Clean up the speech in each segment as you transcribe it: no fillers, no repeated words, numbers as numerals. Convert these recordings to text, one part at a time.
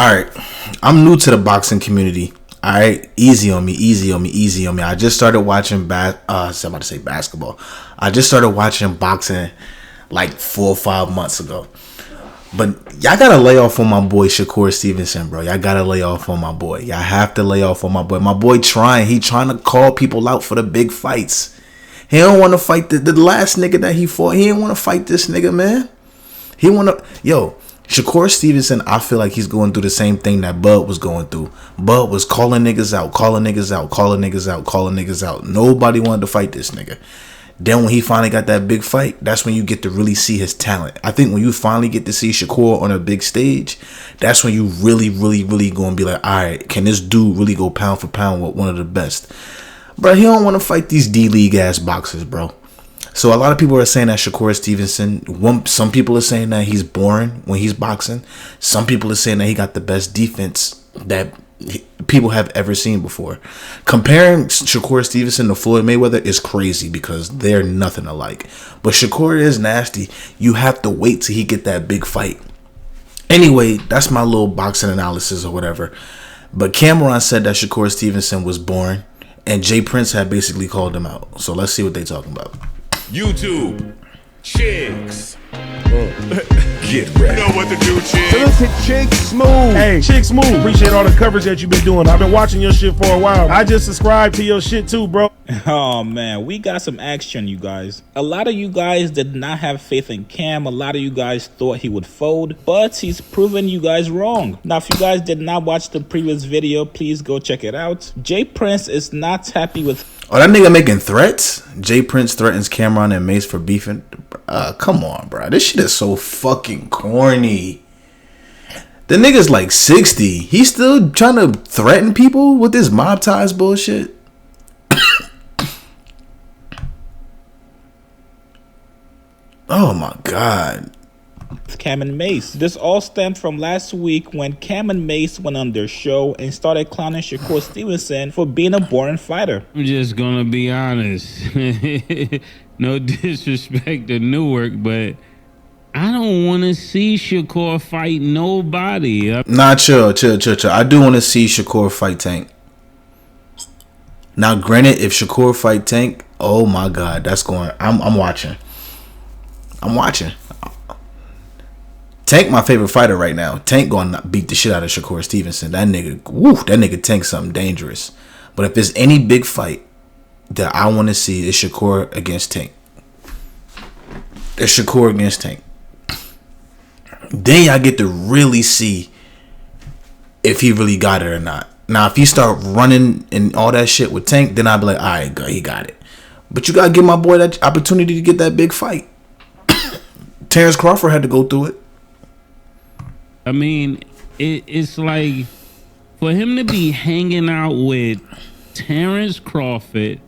All right, I'm new to the boxing community. All right, easy on me, easy on me, easy on me. I just started watching I'm about to say basketball. I just started watching boxing like 4 or 5 months ago. But y'all gotta lay off on my boy Shakur Stevenson, bro. Y'all gotta lay off on my boy. Y'all have to lay off on my boy. My boy he trying to call people out for the big fights. He don't want to fight the last nigga that he fought. He didn't want to fight this nigga, man. He want to, Shakur Stevenson, I feel like he's going through the same thing that Bud was going through. Bud was calling niggas out, calling niggas out, calling niggas out, calling niggas out. Nobody wanted to fight this nigga. Then when he finally got that big fight, that's when you get to really see his talent. I think when you finally get to see Shakur on a big stage, that's when you really, really, really going to be like, all right, can this dude really go pound for pound with one of the best? Bro, he don't want to fight these D-League ass boxers, bro. So a lot of people are saying that Shakur Stevenson, some people are saying that he's boring when he's boxing. Some people are saying that he got the best defense that people have ever seen before. Comparing Shakur Stevenson to Floyd Mayweather is crazy because they're nothing alike. But Shakur is nasty. You have to wait till he get that big fight. Anyway, that's my little boxing analysis or whatever. But Camron said that Shakur Stevenson was boring, and Jay Prince had basically called him out. So let's see what they talking about. YouTube chicks. Get ready. You know what to do, chicks. Listen, Chick Smooth. Hey, Chick Smooth. Appreciate all the coverage that you've been doing. I've been watching your shit for a while. I just subscribed to your shit too, bro. Oh man, we got some action, you guys. A lot of you guys did not have faith in Cam. A lot of you guys thought he would fold, but he's proven you guys wrong. Now, if you guys did not watch the previous video, please go check it out. Jay Prince is not happy with... Oh, that nigga making threats? Jay Prince threatens Camron and Mace for beefing? Come on, bro. This shit is so fucking corny. The nigga's like 60. He's still trying to threaten people with this mob ties bullshit? Oh my God. Cam'ron and Mace. This all stemmed from last week when Cam'ron and Mace went on their show and started clowning Shakur Stevenson for being a boring fighter. I'm just gonna be honest. No disrespect to Newark, but I don't want to see Shakur fight nobody. Nah, chill. I do want to see Shakur fight Tank. Now, granted, if Shakur fight Tank, oh my God, that's going. I'm watching. Tank, my favorite fighter right now. Tank gonna beat the shit out of Shakur Stevenson. That nigga Tank something dangerous. But if there's any big fight that I want to see, it's Shakur against Tank. It's Shakur against Tank. Then y'all get to really see if he really got it or not. Now, if he start running and all that shit with Tank, then I'll be like, all right, he got it. But you gotta give my boy that opportunity to get that big fight. Terrence Crawford had to go through it. I mean, it's like for him to be hanging out with Terrence Crawford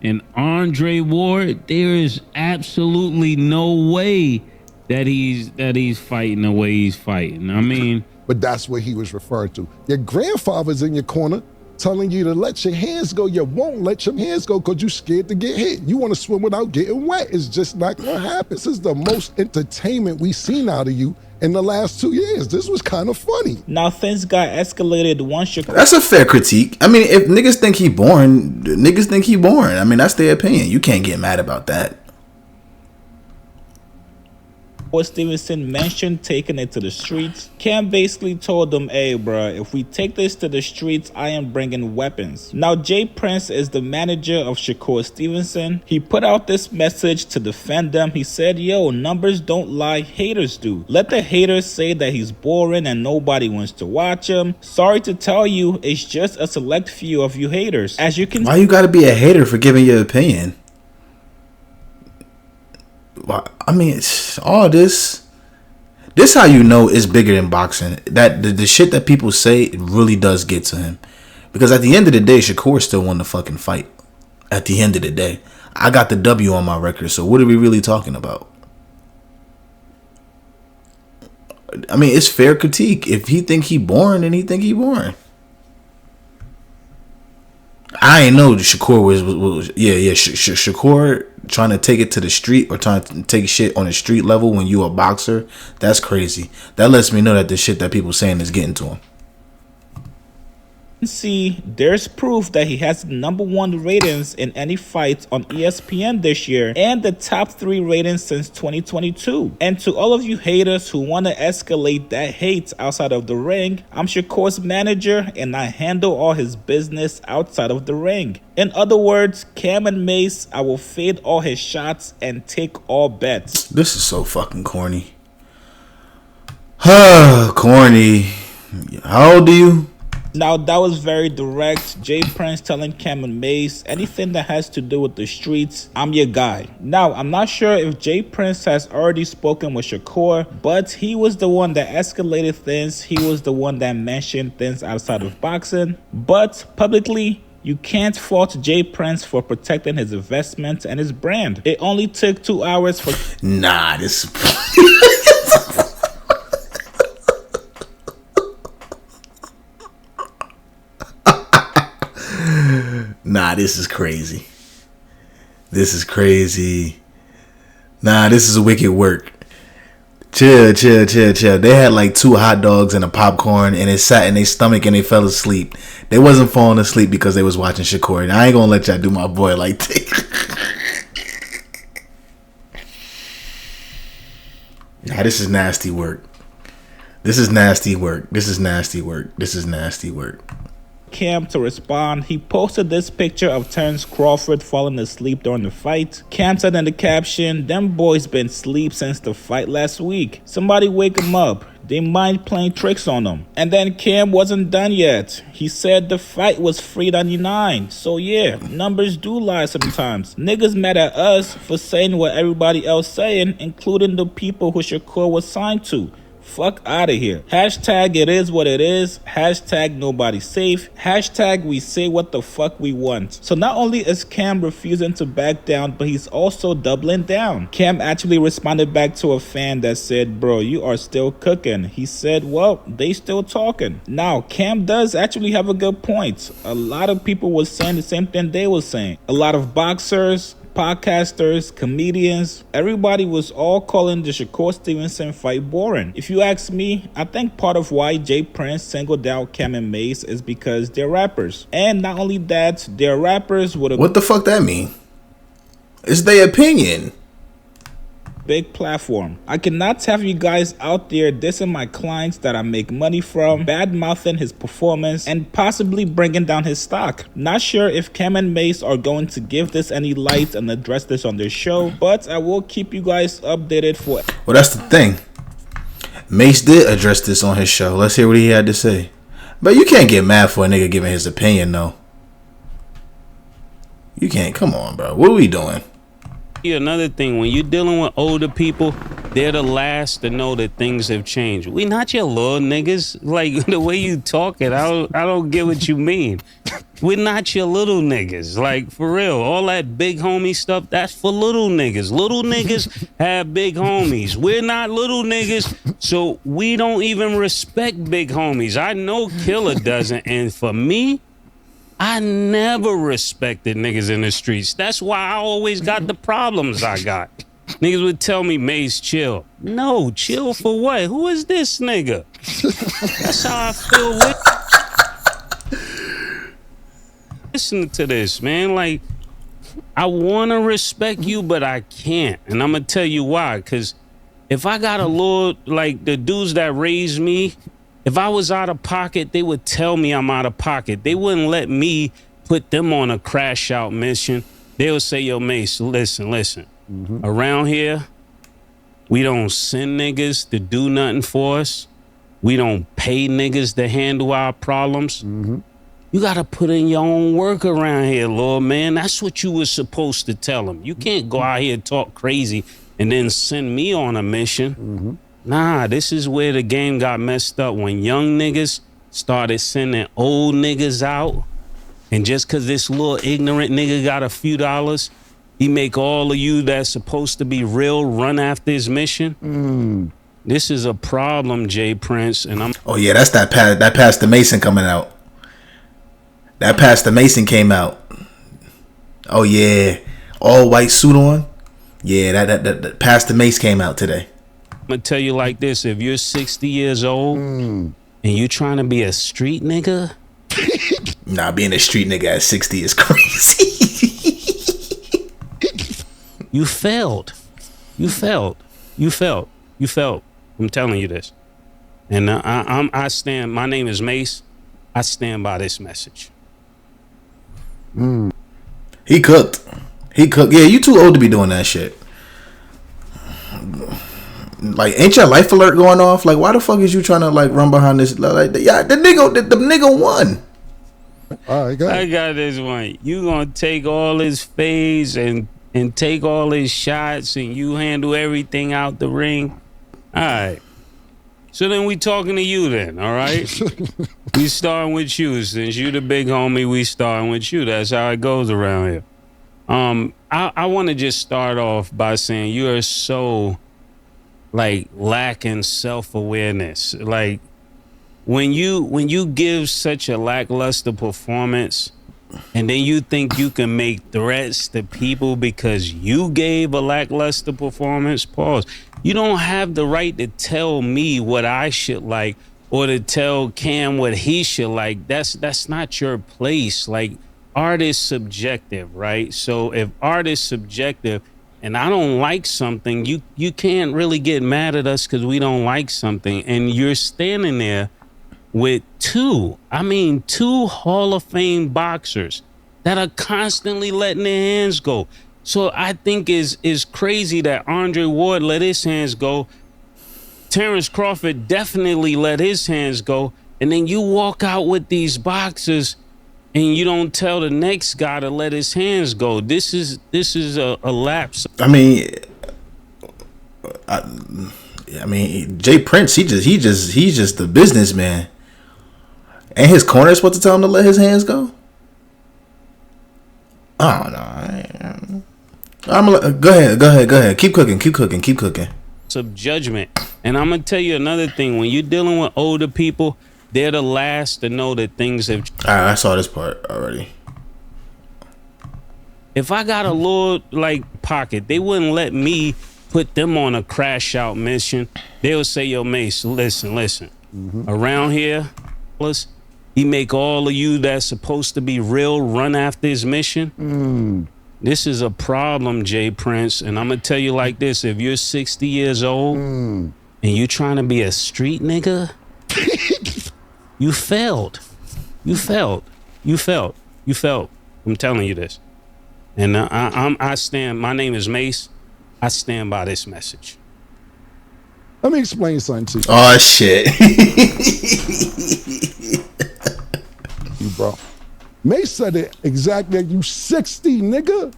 and Andre Ward, there is absolutely no way that he's fighting the way he's fighting. I mean, but that's what he was referring to. Your grandfather's in your corner telling you to let your hands go. You won't let your hands go because you're scared to get hit. You want to swim without getting wet. It's just not going to happen. This is the most entertainment we've seen out of you in the last 2 years. This was kind of funny. Now, things got escalated once Shakur... That's a fair critique. I mean, if niggas think he boring, niggas think he boring. I mean, that's their opinion. You can't get mad about that. Stevenson mentioned taking it to the streets. Cam basically told them, hey bruh, if we take this to the streets, I am bringing weapons. Now, Jay Prince is the manager of Shakur Stevenson. He put out this message to defend them. He said, yo, numbers don't lie, haters do. Let the haters say that he's boring and nobody wants to watch him. Sorry to tell you, it's just a select few of you haters. As you can... Why you gotta be a hater for giving your opinion? I mean, it's all this how you know it's bigger than boxing. That the shit that people say, it really does get to him. Because at the end of the day, Shakur still won the fucking fight. At the end of the day, I got the W on my record. So what are we really talking about? I mean, it's fair critique. If he think he boring, then he think he boring. I ain't know Shakur was Shakur trying to take it to the street or trying to take shit on the street level when you a boxer. That's crazy. That lets me know that the shit that people saying is getting to him. See, there's proof that he has the #1 ratings in any fight on ESPN this year and the top 3 ratings since 2022. And to all of you haters who want to escalate that hate outside of the ring, I'm Shakur's manager and I handle all his business outside of the ring. In other words, Cam and Mace, I will fade all his shots and take all bets. This is so fucking corny. Corny. How old are you? Now that was very direct. Jay Prince telling Cam and Mace, anything that has to do with the streets, I'm your guy. Now, I'm not sure if Jay Prince has already spoken with Shakur, but he was the one that escalated things. He was the one that mentioned things outside of boxing. But publicly, you can't fault Jay Prince for protecting his investment and his brand. It only took 2 hours for... Nah, this... Nah, this is crazy. This is crazy. Nah, this is wicked work. Chill. They had like 2 hot dogs and a popcorn and it sat in their stomach and they fell asleep. They wasn't falling asleep because they was watching Shakur. And I ain't gonna let y'all do my boy like that. Nah, this is nasty work. This is nasty work. Cam to respond. He posted this picture of Terrence Crawford falling asleep during the fight. Cam said in the caption, them boys been asleep since the fight last week. Somebody wake them up. They mind playing tricks on them. And then Cam wasn't done yet. He said the fight was $3.99. So yeah, numbers do lie sometimes. Niggas mad at us for saying what everybody else saying, including the people who Shakur was signed to. Fuck out of here. Hashtag it is what it is. Hashtag nobody safe. Hashtag we say what the fuck we want. So not only is Cam refusing to back down, but he's also doubling down. Cam actually responded back to a fan that said, bro, you are still cooking. He said, well, they still talking. Now, Cam does actually have a good point. A lot of people were saying the same thing they were saying. A lot of boxers, podcasters, comedians, everybody was all calling the Shakur Stevenson fight boring. If you ask me, I think part of why Jay Prince singled out Cam and Mace is because they're rappers. And not only that, they're rappers with a... What the fuck that mean? It's their opinion. Big platform. I cannot have you guys out there dissing my clients that I make money from, bad mouthing his performance, and possibly bringing down his stock. Not sure if Cam and Mace are going to give this any light and address this on their show, but I will keep you guys updated for... Well, that's the thing. Mace did address this on his show. Let's hear what he had to say. But you can't get mad for a nigga giving his opinion, though. You can't. Come on, bro. What are we doing? Another thing, when you're dealing with older people, they're the last to know that things have changed. We not your little niggas. Like, the way you talking, I don't get what you mean. We're not your little niggas. Like, for real, all that big homie stuff, that's for little niggas. Little niggas have big homies. We're not little niggas, so we don't even respect big homies. I know Killer doesn't, and for me, I never respected niggas in the streets. That's why I always got the problems I got. Niggas would tell me, Mace, chill. No, chill for what? Who is this nigga? That's how I feel with... Listen to this, man. Like, I want to respect you, but I can't. And I'm going to tell you why. Because if I got a little, like, the dudes that raised me... If I was out of pocket, they would tell me I'm out of pocket. They wouldn't let me put them on a crash out mission. They would say, yo, Mace, listen. Around here, we don't send niggas to do nothing for us. We don't pay niggas to handle our problems. You got to put in your own work around here, Lord, man. That's what you were supposed to tell them. You can't go out here and talk crazy and then send me on a mission. Nah, this is where the game got messed up, when young niggas started sending old niggas out. And just because this little ignorant nigga got a few dollars, he make all of you that's supposed to be real run after his mission. This is a problem, Jay Prince. And I'm... Oh, yeah, that's that Pastor Mason coming out. That Pastor Mason came out. Oh, yeah. All white suit on. Yeah, that Pastor Mace came out today. I'm gonna tell you like this: if you're 60 years old and you're trying to be a street nigga, Nah, being a street nigga at 60 is crazy. You failed. You failed. You failed. You failed. I'm telling you this. And I stand, my name is Mase. I stand by this message. He cooked. He cooked. Yeah, you too old to be doing that shit. Like, ain't your life alert going off? Like, why the fuck is you trying to like run behind this? Like, yeah, the nigga won. All right, go ahead. I got this one. You gonna take all his fades and take all his shots and you handle everything out the ring? All right. So then we talking to you then, all right? We starting with you. Since you the big homie, we starting with you. That's how it goes around here. I want to just start off by saying you are so like lacking self-awareness. Like when you give such a lackluster performance and then you think you can make threats to people because you gave a lackluster performance, pause. You don't have the right to tell me what I should like or to tell Cam what he should like. That's not your place. Like, art is subjective, right? So if art is subjective and I don't like something, you can't really get mad at us because we don't like something. And you're standing there with two Hall of Fame boxers that are constantly letting their hands go. So I think is crazy that Andre Ward let his hands go. Terrence Crawford definitely let his hands go. And then you walk out with these boxers and you don't tell the next guy to let his hands go. This is a lapse. I mean, Jay Prince, he's just the businessman. Ain't his corner supposed to tell him to let his hands go? I don't know. Go ahead. Keep cooking. Of judgment. And I'm gonna tell you another thing. When you're dealing with older people, they're the last to know that things have. I saw this part already. If I got a little like pocket, they wouldn't let me put them on a crash out mission. They would say, "Yo, Mase, listen. Around here, he make all of you that's supposed to be real run after his mission." This is a problem, Jay Prince. And I'm going to tell you like this. If you're 60 years old and you trying to be a street nigga, you failed. You failed. I'm telling you this. And I stand, my name is Mase. I stand by this message. Let me explain something to you. Oh, shit. You, bro. Mase said it exactly. You 60, nigga.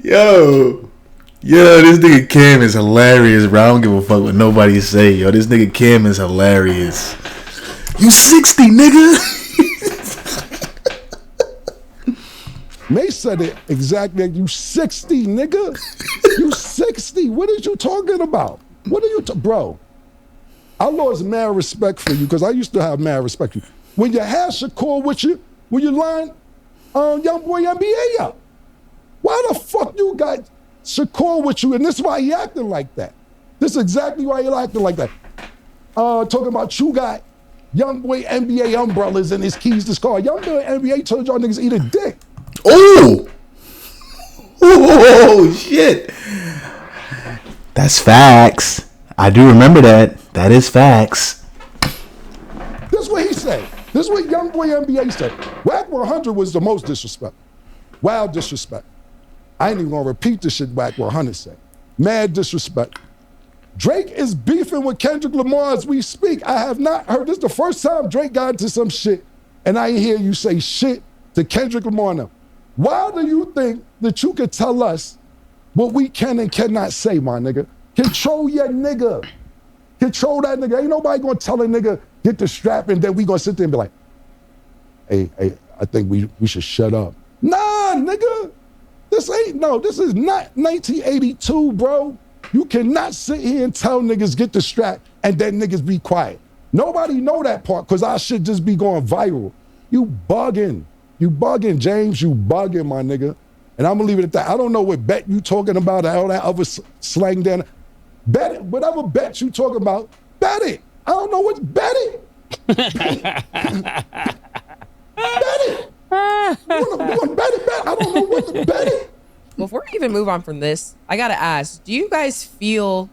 Yo, this nigga Cam is hilarious, bro. I don't give a fuck what nobody say. Yo, this nigga Cam is hilarious. You 60, nigga. Mase said it exactly. You 60, nigga. You 60. What are you talking about? What are you, bro? I lost mad respect for you because I used to have mad respect for you. When you had Shakur with you, when you line Young Boy NBA up, why the fuck you got Shakur with you? And this is why he acting like that. This is exactly why he acting like that. Talking about you got Young Boy NBA umbrellas and his keys to his car. Young Boy NBA told y'all niggas eat a dick. Oh shit. That's facts. I do remember that. That is facts. This is what he said. This is what Young Boy NBA said. Wack 100 was the most disrespect. Wild disrespect. I ain't even gonna repeat the shit Wack 100 said. Mad disrespect. Drake is beefing with Kendrick Lamar as we speak. I have not heard. This is the first time Drake got into some shit and I hear you say shit to Kendrick Lamar now. Why do you think that you could tell us what we can and cannot say, my nigga? Control your nigga. Control that nigga. Ain't nobody gonna tell a nigga, get the strap, and then we gonna sit there and be like, hey, I think we should shut up. Nah, nigga. This is not 1982, bro. You cannot sit here and tell niggas get the strap and then niggas be quiet. Nobody know that part because our shit just be going viral. You bugging, James. You bugging, my nigga. And I'm gonna leave it at that. I don't know what bet you talking about, all that other slang then. Bet it, whatever bet you talking about, bet it. I don't know what, bet it. Bet it. You wanna bet it, bet. I don't know what to bet it. Before we even move on from this, I gotta ask, do you guys feel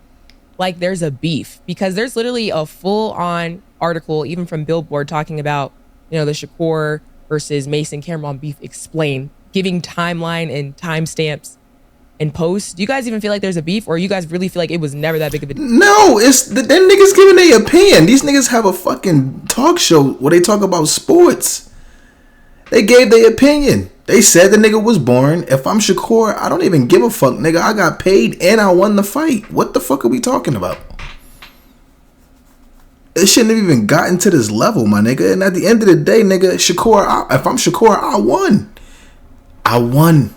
like there's a beef? Because there's literally a full-on article, even from Billboard, talking about, the Shakur versus Mase and Camron beef explained, giving timeline and timestamps and posts. Do you guys even feel like there's a beef, or you guys really feel like it was never that big of a deal? No, it's them niggas giving their opinion. These niggas have a fucking talk show where they talk about sports. They gave their opinion. They said the nigga was born. If I'm Shakur, I don't even give a fuck, nigga. I got paid and I won the fight. What the fuck are we talking about? It shouldn't have even gotten to this level, my nigga. And at the end of the day, nigga, Shakur, if I'm Shakur, I won. I won.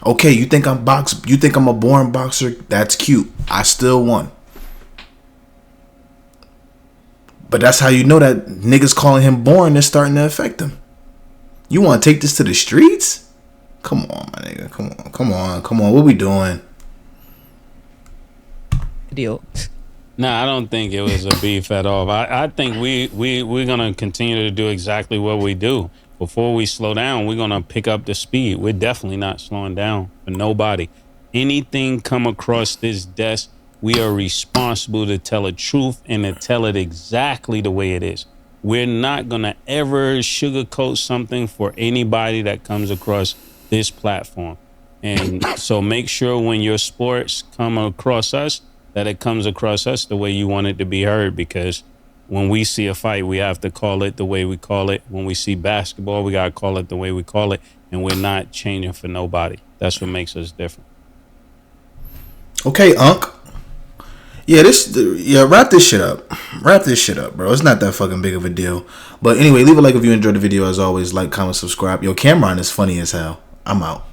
Okay, you think I'm a born boxer? That's cute. I still won. But that's how you know that niggas calling him born is starting to affect him. You want to take this to the streets? Come on, my nigga. Come on. What we doing? Deal. Nah, I don't think it was a beef at all. I think we're gonna continue to do exactly what we do. Before we slow down, we're gonna pick up the speed. We're definitely not slowing down for nobody. Anything come across this desk, we are responsible to tell the truth and to tell it exactly the way it is. We're not gonna ever sugarcoat something for anybody that comes across this platform. And so make sure when your sports come across us, that it comes across us the way you want it to be heard, because when we see a fight, we have to call it the way we call it. When we see basketball, we got to call it the way we call it, and we're not changing for nobody. That's what makes us different. Okay, Unc. Wrap this shit up. Wrap this shit up, bro. It's not that fucking big of a deal. But anyway, leave a like if you enjoyed the video. As always, like, comment, subscribe. Yo, Camron is funny as hell. I'm out.